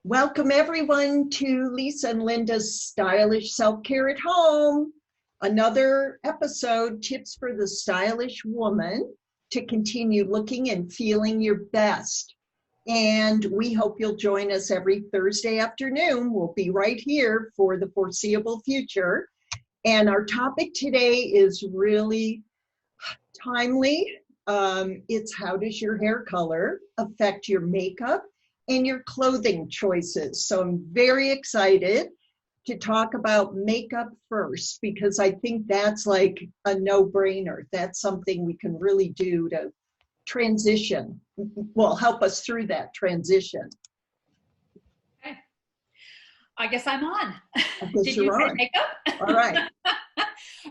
Welcome everyone to Lisa and Linda's Stylish Self-Care at Home. Another episode, Tips for the Stylish Woman to continue looking and feeling your best. And we hope you'll join us every Thursday afternoon. We'll be right here for the foreseeable future. And our topic today is really timely. It's how does your hair color affect your makeup and your clothing choices. So I'm very excited to talk about makeup first, because I think that's like a no-brainer. That's something we can really do to transition, well, help us through that transition. Okay. I guess I'm on. I guess Did you're you say on. makeup? All right.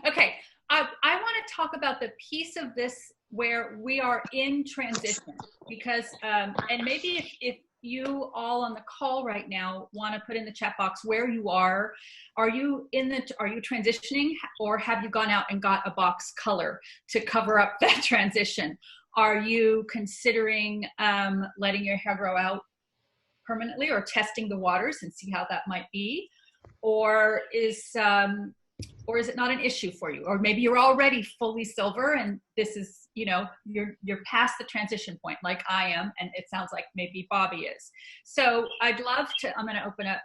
Okay. I want to talk about the piece of this where we are in transition, because, and maybe if you all on the call right now want to put in the chat box where you are you transitioning, or have you gone out and got a box color to cover up that transition? Are you considering letting your hair grow out permanently, or testing the waters and see how that might be? Or is it not an issue for you? Or maybe you're already fully silver and this is, you're past the transition point like I am, and it sounds like maybe Bobby is. So I'd love to, I'm going to open up,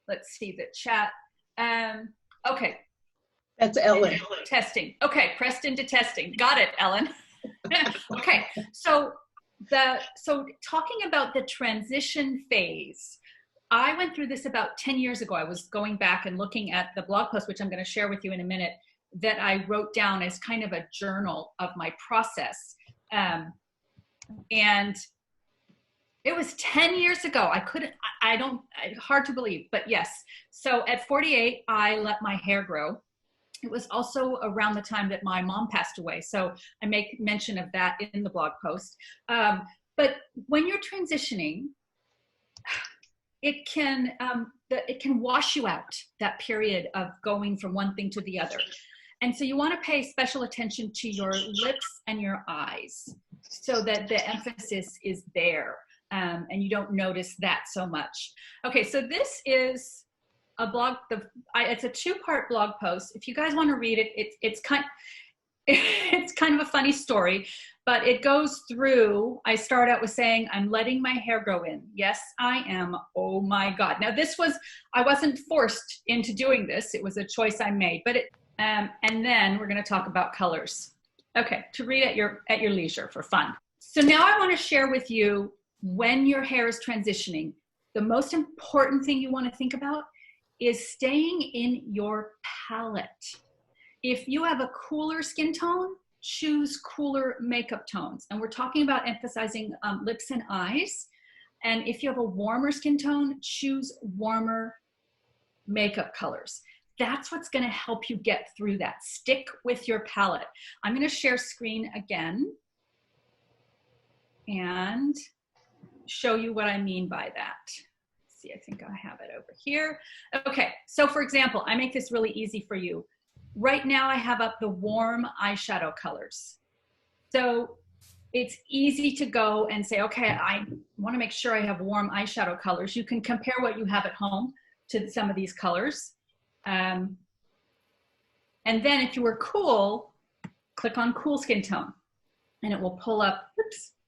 let's see the chat. Okay. That's Ellen. Testing. Okay, pressed into testing. Got it, Ellen. Okay, so talking about the transition phase, I went through this about 10 years ago. I was going back and looking at the blog post, which I'm going to share with you in a minute, that I wrote down as kind of a journal of my process. And it was 10 years ago. Hard to believe, but yes. So at 48, I let my hair grow. It was also around the time that my mom passed away. So I make mention of that in the blog post. But when you're transitioning, it can wash you out, that period of going from one thing to the other. And so you want to pay special attention to your lips and your eyes so that the emphasis is there, and you don't notice that so much. Okay, so this is a blog, it's a two-part blog post. If you guys want to read it, it's kind of a funny story, but it goes through, I start out with saying, I'm letting my hair grow in. Yes, I am. Oh my God. Now I wasn't forced into doing this. It was a choice I made, but and then we're going to talk about colors. Okay, to read at your leisure for fun. So now I want to share with you, when your hair is transitioning, the most important thing you want to think about is staying in your palette. If you have a cooler skin tone, choose cooler makeup tones. And we're talking about emphasizing lips and eyes. And if you have a warmer skin tone, choose warmer makeup colors. That's what's going to help you get through that. Stick with your palette. I'm going to share screen again and show you what I mean by that. Let's see, I think I have it over here. Okay, so for example, I make this really easy for you. Right now I have up the warm eyeshadow colors. So it's easy to go and say, okay, I want to make sure I have warm eyeshadow colors. You can compare what you have at home to some of these colors. And then if you were cool, click on cool skin tone and it will pull up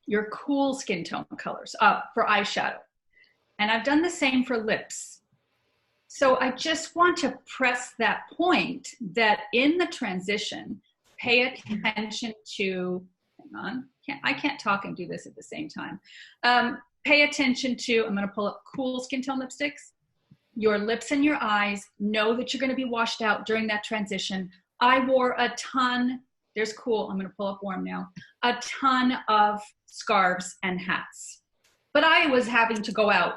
your cool skin tone colors for eyeshadow. And I've done the same for lips. So I just want to press that point that in the transition, pay attention to, hang on, I can't talk and do this at the same time. Pay attention to, I'm going to pull up cool skin tone lipsticks. Your lips and your eyes, know that you're going to be washed out during that transition. I wore a ton, there's cool, I'm going to pull up warm now, a ton of scarves and hats. But I was having to go out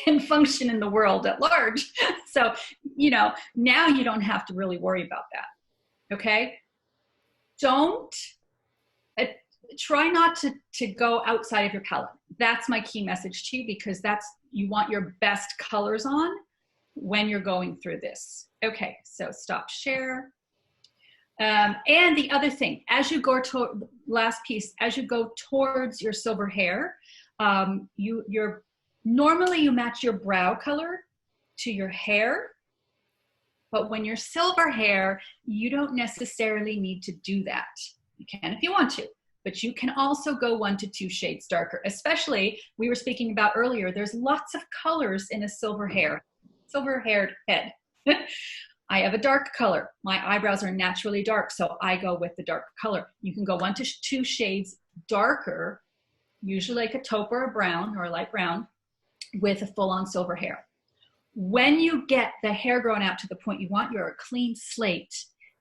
and function in the world at large. So, now you don't have to really worry about that. Okay? Try not to go outside of your palette. That's my key message to you, because you want your best colors on when you're going through this. Okay, so stop share. And the other thing, as you go as you go towards your silver hair, your Normally you match your brow color to your hair, but when you're silver hair, you don't necessarily need to do that. You can if you want to, but you can also go 1 to 2 shades darker. Especially, we were speaking about earlier, there's lots of colors in a silver-haired head. I have a dark color. My eyebrows are naturally dark, so I go with the dark color. You can go 1 to 2 shades darker, usually like a taupe or a brown or a light brown, with a full-on silver hair. When you get the hair grown out to the point you want, you're a clean slate,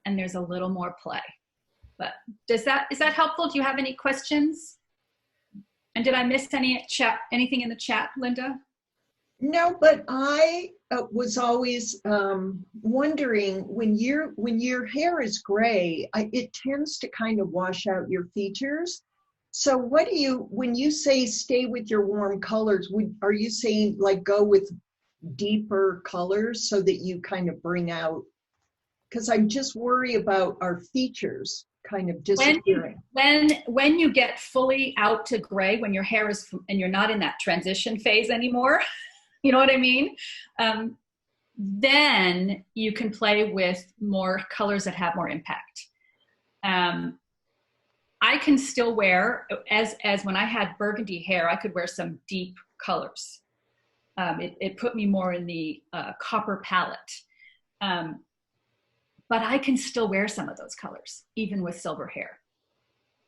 and there's a little more play. But is that helpful? Do you have any questions? And did I miss anything in the chat, Linda? No, but I was always wondering, when your hair is gray, it tends to kind of wash out your features. So what do you, when you say stay with your warm colors, are you saying like go with deeper colors so that you kind of bring out, because I just worry about our features kind of disappearing. When you get fully out to gray, when your hair is, and you're not in that transition phase anymore, you know what I mean? Then you can play with more colors that have more impact. I can still wear, as when I had burgundy hair, I could wear some deep colors. It put me more in the copper palette. But I can still wear some of those colors, even with silver hair.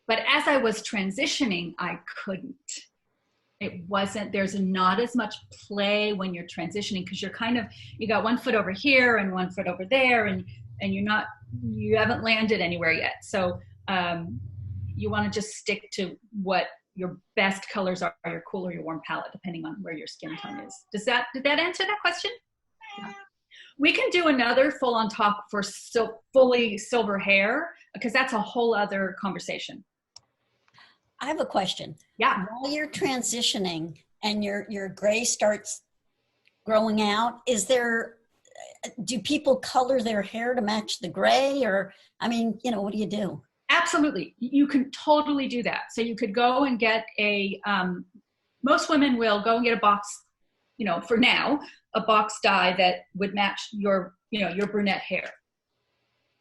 But as I was transitioning, I couldn't. There's not as much play when you're transitioning, because you got 1 foot over here and 1 foot over there, and you haven't landed anywhere yet. So you want to just stick to what your best colors are, your cool or your warm palette, depending on where your skin tone is. Did that answer that question? Yeah. We can do another full on talk for fully silver hair, because that's a whole other conversation. I have a question. Yeah. While you're transitioning and your gray starts growing out, do people color their hair to match the gray? Or, what do you do? Absolutely. You can totally do that. So you could go and get most women will go and get a box, for now, a box dye that would match your brunette hair,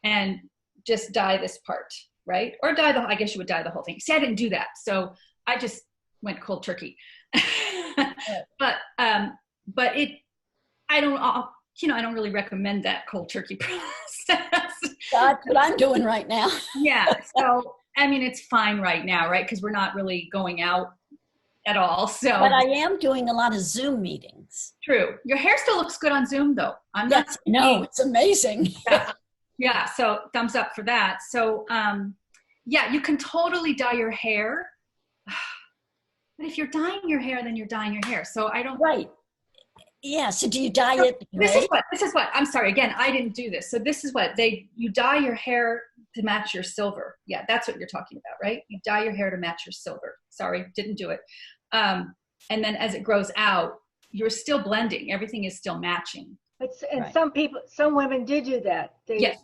and just dye this part, right? Or I guess you would dye the whole thing. See, I didn't do that. So I just went cold turkey. But I don't really recommend that cold turkey process. That's what I'm doing right now. Yeah. So, it's fine right now, right? Because we're not really going out at all. So, but I am doing a lot of Zoom meetings. True. Your hair still looks good on Zoom, though. It's amazing. Yeah. So thumbs up for that. So, you can totally dye your hair. But if you're dyeing your hair, then you're dyeing your hair. So I don't. Right. Yeah. So do you dye it? This is what, I'm sorry. Again, I didn't do this. So this is what you dye your hair to match your silver. Yeah. That's what you're talking about, right? You dye your hair to match your silver. Sorry. Didn't do it. And then as it grows out, you're still blending. Everything is still matching. And some women do that. They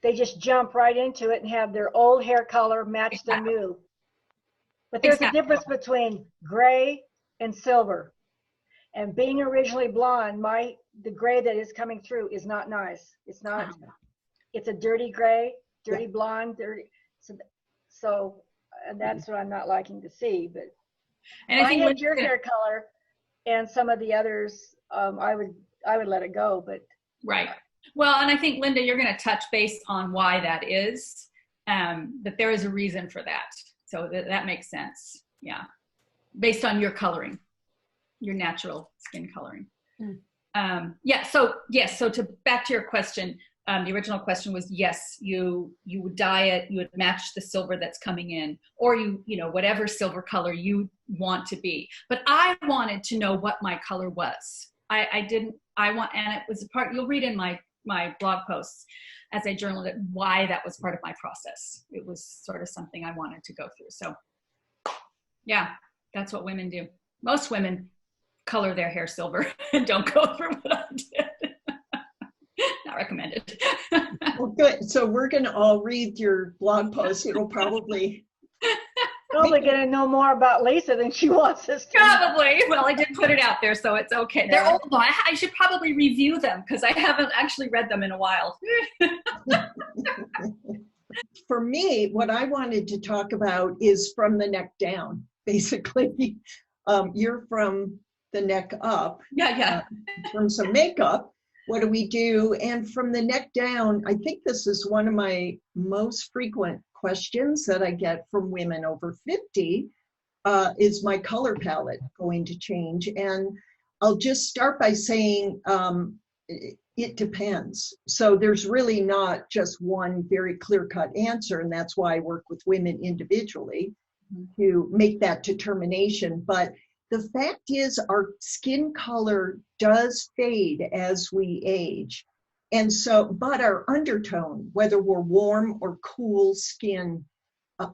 they just jump right into it and have their old hair color match their new. But there's a difference between gray and silver. And being originally blonde, the gray that is coming through is not nice. It's not. It's a dirty gray, blonde, dirty. So and that's what I'm not liking to see. But I think your hair color and some of the others, I would let it go. But right. Well, and I think, Linda, you're going to touch base on why that is. That there is a reason for that. So that makes sense. Yeah. Based on your coloring, your natural skin coloring. So back to your question, the original question was, yes, you would dye it, you would match the silver that's coming in, or whatever silver color you want to be. But I wanted to know what my color was. And it was a part, you'll read in my blog posts as I journaled it, why that was part of my process. It was sort of something I wanted to go through. So yeah, that's what women do. Most women color their hair silver and don't go through what I did. Not recommended. Well, good. So we're going to all read your blog post. It'll probably Probably going to know more about Lisa than she wants us to. Probably. Well, I did put it out there, so it's okay. They're old though. I should probably review them because I haven't actually read them in a while. For me, what I wanted to talk about is from the neck down. Basically, you're from the neck up. Yeah. In terms of makeup, what do we do? And from the neck down, I think this is one of my most frequent questions that I get from women over 50, is my color palette going to change? And I'll just start by saying it depends. So there's really not just one very clear-cut answer, and that's why I work with women individually to make that determination. But the fact is our skin color does fade as we age. And so, but our undertone, whether we're warm or cool skin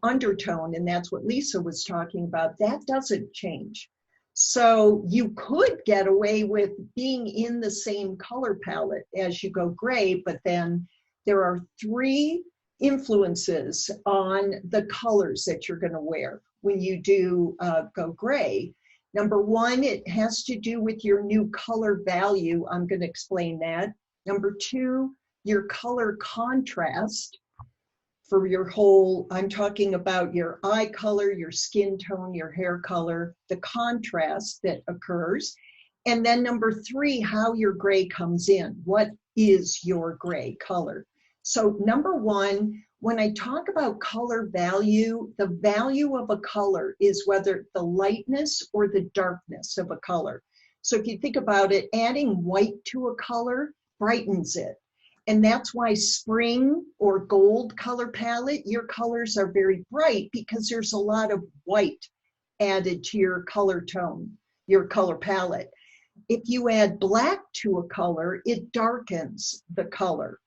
undertone, and that's what Lisa was talking about, that doesn't change. So you could get away with being in the same color palette as you go gray, but then there are 3 influences on the colors that you're going to wear when you do go gray. Number 1, it has to do with your new color value. I'm going to explain that. Number 2, your color contrast for your whole, I'm talking about your eye color, your skin tone, your hair color, the contrast that occurs. And then number 3, how your gray comes in. What is your gray color? So number 1, when I talk about color value, the value of a color is whether the lightness or the darkness of a color. So if you think about it, adding white to a color brightens it. And that's why spring or gold color palette, your colors are very bright because there's a lot of white added to your color tone, your color palette. If you add black to a color, it darkens the color.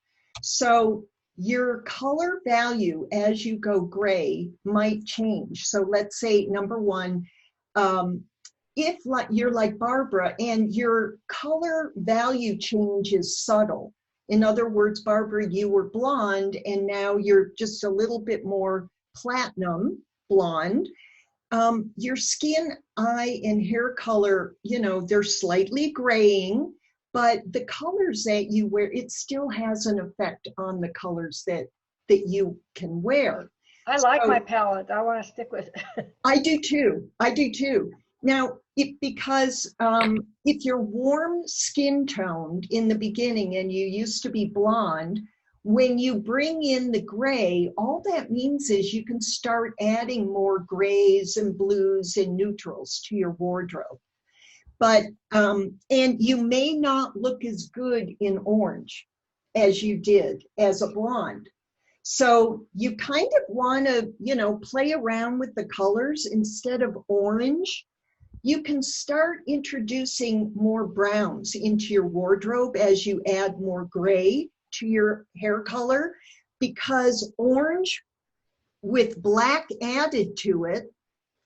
So your color value as you go gray might change. So let's say number 1, if you're like Barbara and your color value change is subtle. In other words, Barbara, you were blonde and now you're just a little bit more platinum blonde. Your skin, eye, and hair color, they're slightly graying, but the colors that you wear, it still has an effect on the colors that you can wear. I like my palette. I want to stick with it. I do too. Now, because if you're warm skin toned in the beginning and you used to be blonde, when you bring in the gray, all that means is you can start adding more grays and blues and neutrals to your wardrobe. But, and you may not look as good in orange as you did as a blonde. So you kind of want to, play around with the colors. Instead of orange, you can start introducing more browns into your wardrobe as you add more gray to your hair color, because orange with black added to it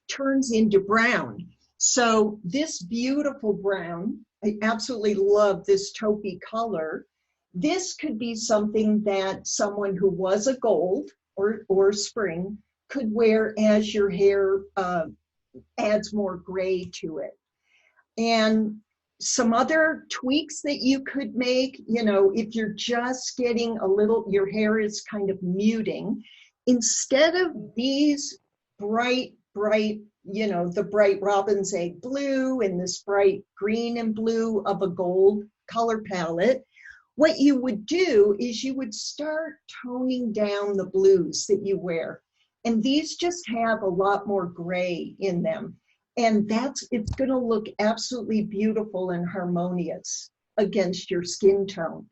turns into brown. So this beautiful brown, I absolutely love this taupey color. This could be something that someone who was a gold or spring could wear as your hair adds more gray to it. And some other tweaks that you could make, if you're just getting a little, your hair is kind of muting, instead of these bright, the bright robin's egg blue and this bright green and blue of a gold color palette, what you would do is you would start toning down the blues that you wear. And these just have a lot more gray in them. And it's going to look absolutely beautiful and harmonious against your skin tone.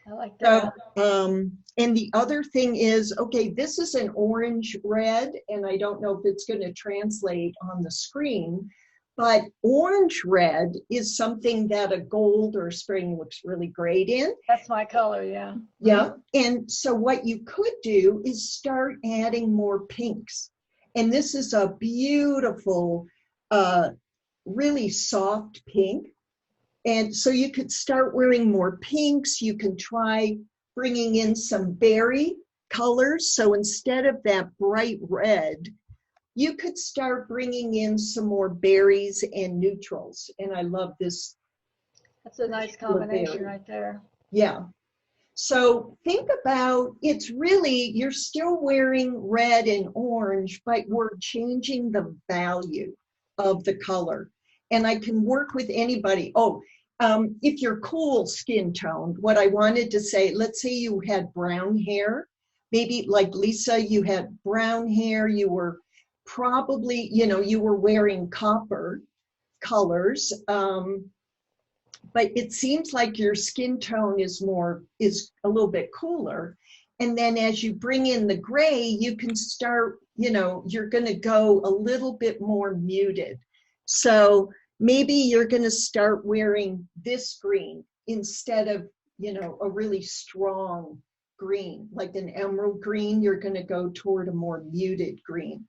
I like that. So, and the other thing is, okay, this is an orange red, and I don't know if it's going to translate on the screen, but orange red is something that a gold or spring looks really great in. That's my color, yeah. Yeah, and so what you could do is start adding more pinks. And this is a beautiful, really soft pink. And so you could start wearing more pinks. You can try bringing in some berry colors. So instead of that bright red, you could start bringing in some more berries and neutrals. And I love this. That's a nice combination right there. Yeah. So think about, it's really, you're still wearing red and orange, but we're changing the value of the color. And I can work with anybody. If you're cool skin toned, what I wanted to say, let's say you had brown hair, maybe like Lisa, you had brown hair, you were probably, you were wearing copper colors. But it seems like your skin tone is a little bit cooler. And then as you bring in the gray, you can start, you're going to go a little bit more muted. So maybe you're going to start wearing this green instead of, a really strong green, like an emerald green. You're going to go toward a more muted green.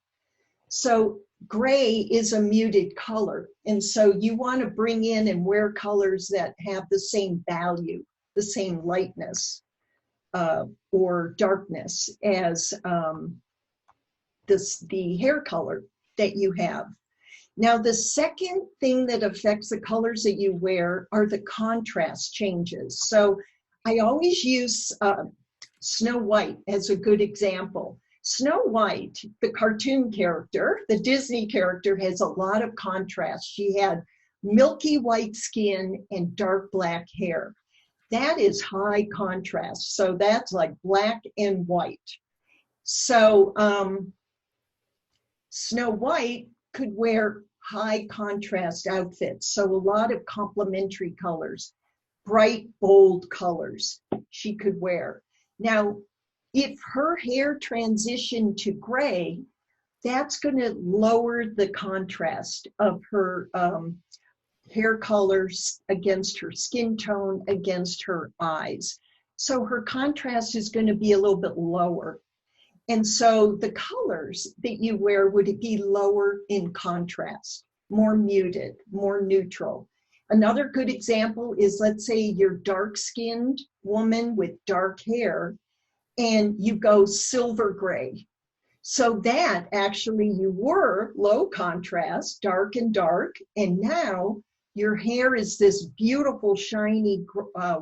So gray is a muted color. And so you want to bring in and wear colors that have the same value, the same lightness or darkness as the hair color that you have. Now, the second thing that affects the colors that you wear are the contrast changes. So I always use Snow White as a good example. Snow White, the cartoon character, the Disney character, has a lot of contrast. She had milky white skin and dark black hair. That is high contrast. So that's like black and white. So Snow White could wear high contrast outfits. So a lot of complementary colors, bright, bold colors she could wear. Now, if her hair transitioned to gray, that's going to lower the contrast of her hair colors against her skin tone, against her eyes. So her contrast is going to be a little bit lower. And so the colors that you wear would be lower in contrast, more muted, more neutral. Another good example is, let's say you're dark-skinned woman with dark hair, and you go silver gray. So that actually you were low contrast, dark and dark, and now your hair is this beautiful, shiny,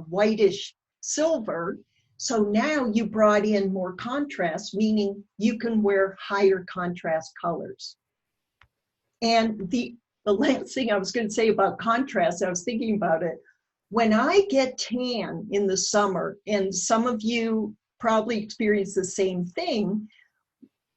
whitish silver. So now you brought in more contrast, meaning you can wear higher contrast colors. And the last thing I was going to say about contrast, I was thinking about it. When I get tan in the summer, and some of you probably experience the same thing,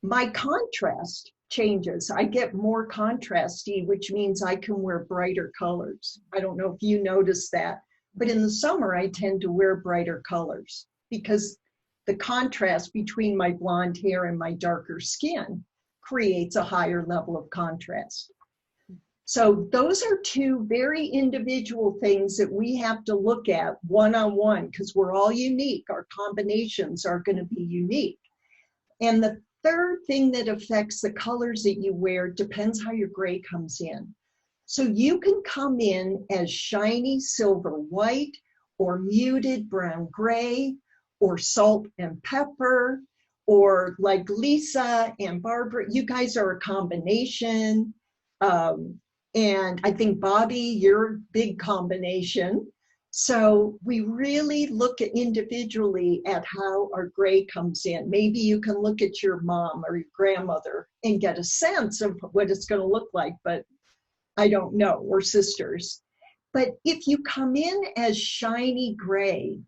my contrast changes. I get more contrasty, which means I can wear brighter colors. I don't know if you notice that, but in the summer, I tend to wear brighter colors because the contrast between my blonde hair and my darker skin creates a higher level of contrast. So those are two very individual things that we have to look at one-on-one because we're all unique. Our combinations are going to be unique. And the third thing that affects the colors that you wear depends how your gray comes in. So you can come in as shiny silver white or muted brown gray or salt and pepper, or like Lisa and Barbara, you guys are a combination. And I think Bobby, you're a big combination. So we really look at individually at how our gray comes in. Maybe you can look at your mom or your grandmother and get a sense of what it's going to look like, but I don't know, or sisters. But if you come in as shiny gray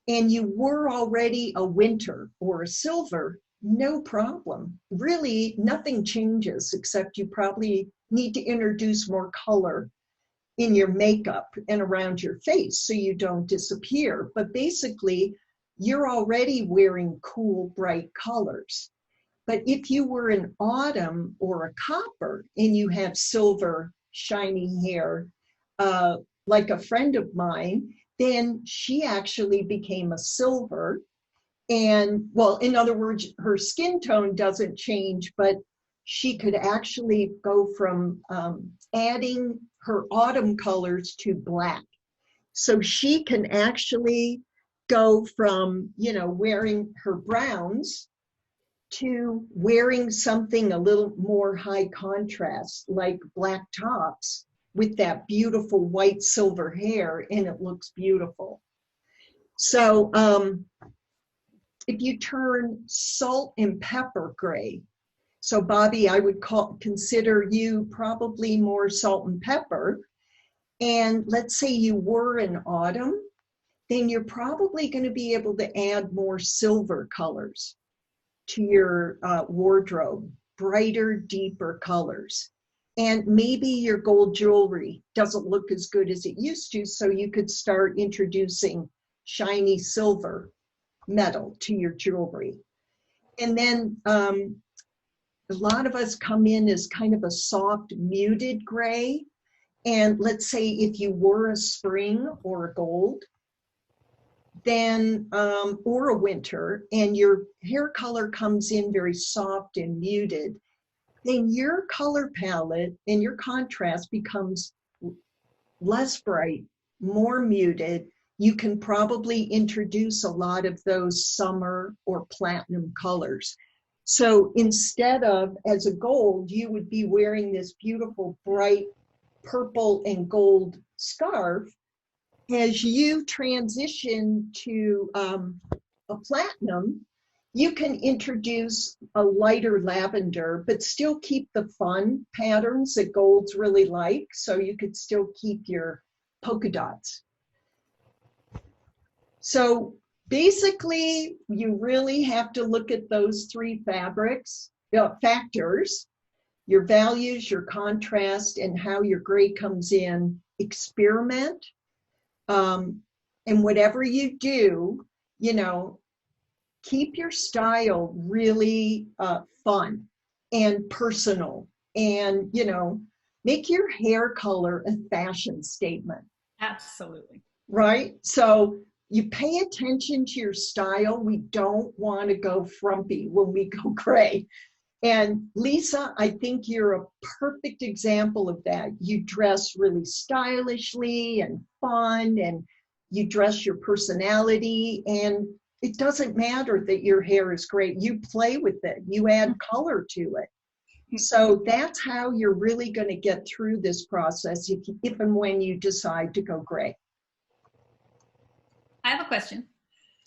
and you were already a winter or a silver, no problem. Really, nothing changes except you probably need to introduce more color in your makeup and around your face so you don't disappear. But basically, you're already wearing cool, bright colors. But if you were an autumn or a copper and you have silver, shiny hair, like a friend of mine, then she actually became a silver. And, well, in other words, her skin tone doesn't change, but she could actually go from adding her autumn colors to black. So she can actually go from, wearing her browns to wearing something a little more high contrast, like black tops with that beautiful white silver hair, and it looks beautiful. So if you turn salt and pepper gray, so Bobby, I would consider you probably more salt and pepper. And let's say you were in autumn, then you're probably going to be able to add more silver colors to your wardrobe, brighter, deeper colors. And maybe your gold jewelry doesn't look as good as it used to, so you could start introducing shiny silver metal to your jewelry. And then a lot of us come in as kind of a soft, muted gray. And let's say if you were a spring or a gold, then, or a winter, and your hair color comes in very soft and muted, then your color palette and your contrast becomes less bright, more muted. You can probably introduce a lot of those summer or platinum colors. So instead of, as a gold, you would be wearing this beautiful, bright purple and gold scarf. As you transition to a platinum, you can introduce a lighter lavender, but still keep the fun patterns that golds really like. So you could still keep your polka dots. So basically, you really have to look at those three factors: your values, your contrast, and how your gray comes in. Experiment. And whatever you do, you know, keep your style really fun and personal, and, you know, make your hair color a fashion statement. Absolutely. Right? So you pay attention to your style. We don't want to go frumpy when we go gray. And Lisa, I think you're a perfect example of that. You dress really stylishly and fun, and you dress your personality, and it doesn't matter that your hair is great. You play with it. You add color to it. So that's how you're really going to get through this process if and when you decide to go gray. I have a question.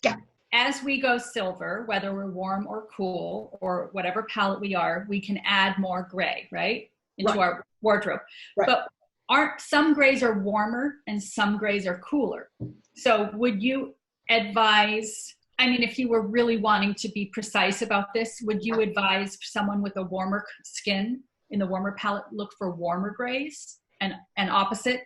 Yeah. As we go silver, whether we're warm or cool or whatever palette we are, we can add more gray, right? Into our wardrobe. Right. But aren't some grays are warmer and some grays are cooler? So would you advise, I mean, if you were really wanting to be precise about this, would you advise someone with a warmer skin in the warmer palette look for warmer grays and opposite,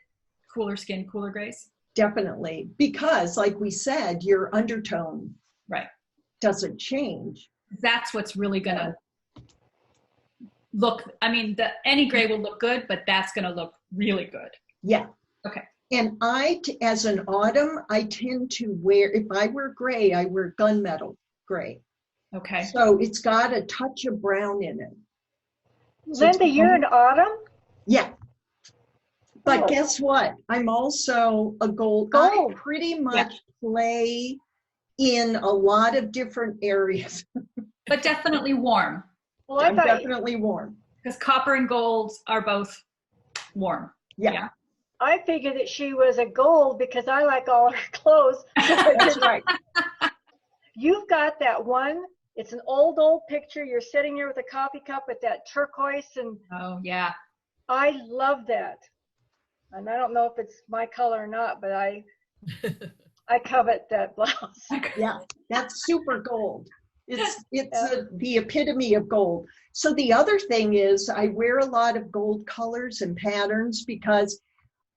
cooler skin, cooler grays? Definitely, because like we said, your undertone doesn't change. That's what's really gonna look, I mean, any gray will look good, but that's gonna look really good. Yeah. Okay. And as an autumn, I tend to wear, if I wear gray, I wear gunmetal gray. Okay. So it's got a touch of brown in it. So Linda, you're in autumn? Yeah. But guess what? I'm also a gold. I pretty much play in a lot of different areas. But definitely warm. Well, I'm definitely warm. Because copper and gold are both warm. Yeah. I figured that she was a gold because I like all her clothes. That's right. You've got that one. It's an old picture. You're sitting here with a coffee cup with that turquoise. And oh, yeah. I love that. And I don't know if it's my color or not, but I covet that blouse. Yeah, that's super gold. It's the epitome of gold. So the other thing is I wear a lot of gold colors and patterns because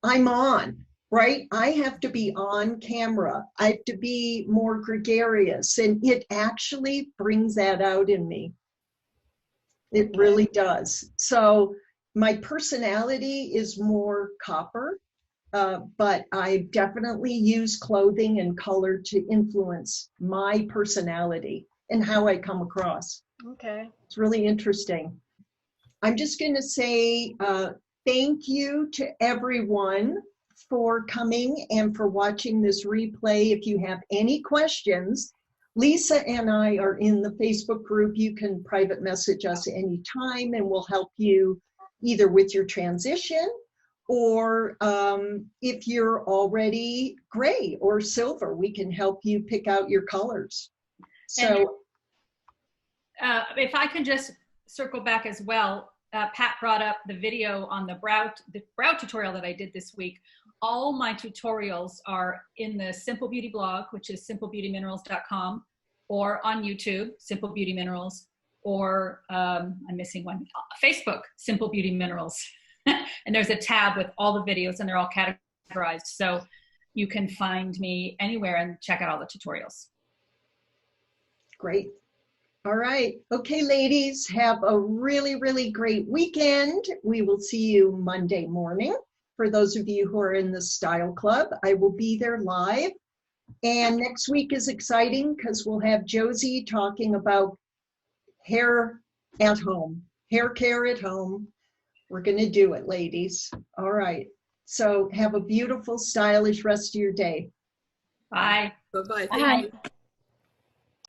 I'm on, right? I have to be on camera. I have to be more gregarious, and it actually brings that out in me. It really does. So my personality is more copper, but I definitely use clothing and color to influence my personality and how I come across. Okay. It's really interesting. I'm just going to say thank you to everyone for coming and for watching this replay. If you have any questions, Lisa and I are in the Facebook group. You can private message us anytime and we'll help you either with your transition or if you're already gray or silver, we can help you pick out your colors. So if I can just circle back as well, Pat brought up the video on the brow tutorial that I did this week. All my tutorials are in the Simple Beauty blog, which is simplebeautyminerals.com, or on YouTube, Simple Beauty Minerals, or I'm missing one, Facebook, Simple Beauty Minerals. And there's a tab with all the videos and they're all categorized. So you can find me anywhere and check out all the tutorials. Great. All right. Okay, ladies, have a really, really great weekend. We will see you Monday morning. For those of you who are in the Style Club, I will be there live. And next week is exciting because we'll have Josie talking about hair at home, hair care at home. We're going to do it, ladies. All right. So have a beautiful, stylish rest of your day. Bye. Bye-bye. Bye. Thank you.